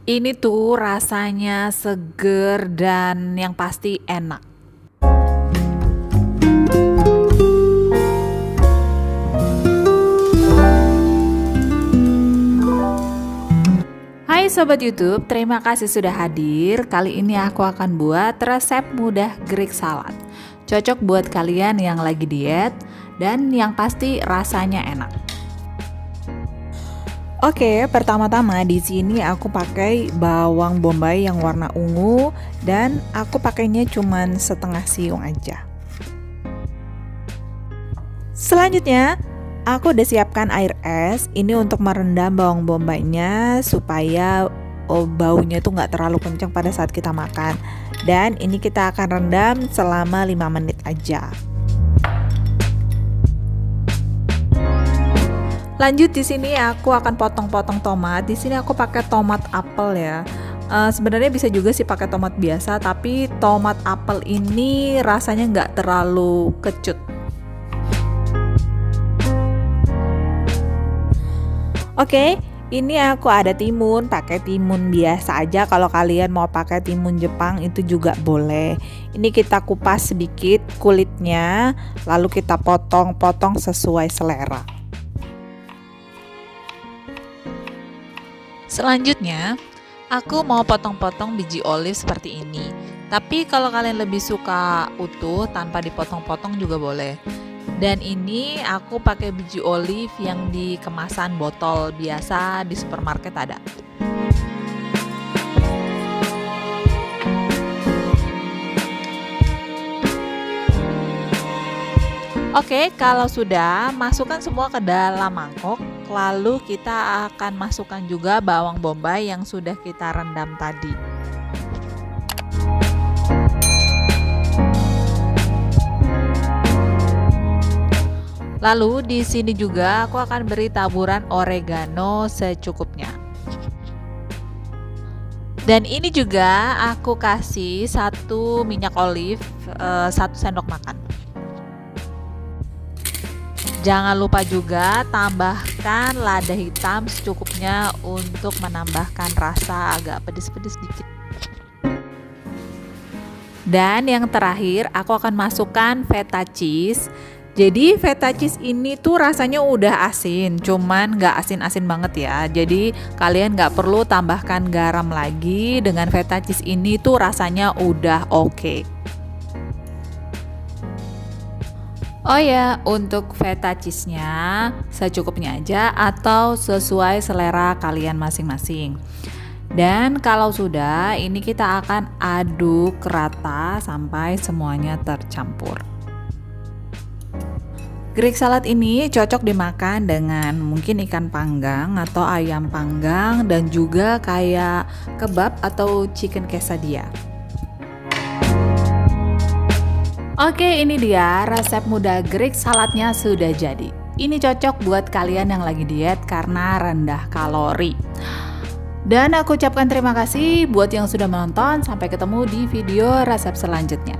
Ini tuh rasanya seger dan yang pasti enak. Hai Sobat YouTube, terima kasih sudah hadir. Kali ini aku akan buat resep mudah Greek salad. Cocok buat kalian yang lagi diet dan yang pasti rasanya enak. Oke, pertama-tama di sini aku pakai bawang bombay yang warna ungu dan aku pakainya cuman setengah siung aja. Selanjutnya, aku udah siapkan air es. Ini untuk merendam bawang bombaynya supaya baunya tuh nggak terlalu kencang pada saat kita makan. Dan ini kita akan rendam selama 5 menit aja. Lanjut di sini aku akan potong-potong tomat. Di sini aku pakai tomat apel ya. Sebenarnya bisa juga sih pakai tomat biasa, tapi tomat apel ini rasanya nggak terlalu kecut. Oke, ini aku ada timun, pakai timun biasa aja. Kalau kalian mau pakai timun Jepang itu juga boleh. Ini kita kupas sedikit kulitnya, lalu kita potong-potong sesuai selera. Selanjutnya, aku mau potong-potong biji olive seperti ini. Tapi kalau kalian lebih suka utuh tanpa dipotong-potong juga boleh. Dan ini aku pakai biji olive yang di kemasan botol biasa di supermarket ada. Oke, kalau sudah, masukkan semua ke dalam mangkok. Lalu kita akan masukkan juga bawang bombay yang sudah kita rendam tadi. Lalu di sini juga aku akan beri taburan oregano secukupnya. Dan ini juga aku kasih 1 minyak olive 1 sendok makan. Jangan lupa juga tambahkan lada hitam secukupnya untuk menambahkan rasa agak pedes-pedes dikit. Dan yang terakhir aku akan masukkan feta cheese. Jadi feta cheese ini tuh rasanya udah asin, cuman nggak asin-asin banget ya. Jadi kalian nggak perlu tambahkan garam lagi. Dengan feta cheese ini tuh rasanya udah oke. Oh ya, untuk feta cheese-nya secukupnya aja atau sesuai selera kalian masing-masing. Dan kalau sudah, ini kita akan aduk rata sampai semuanya tercampur. Greek salad ini cocok dimakan dengan mungkin ikan panggang atau ayam panggang dan juga kayak kebab atau chicken quesadilla. Oke, ini dia resep mudah Greek saladnya sudah jadi. Ini cocok buat kalian yang lagi diet karena rendah kalori. Dan aku ucapkan terima kasih buat yang sudah menonton. Sampai ketemu di video resep selanjutnya.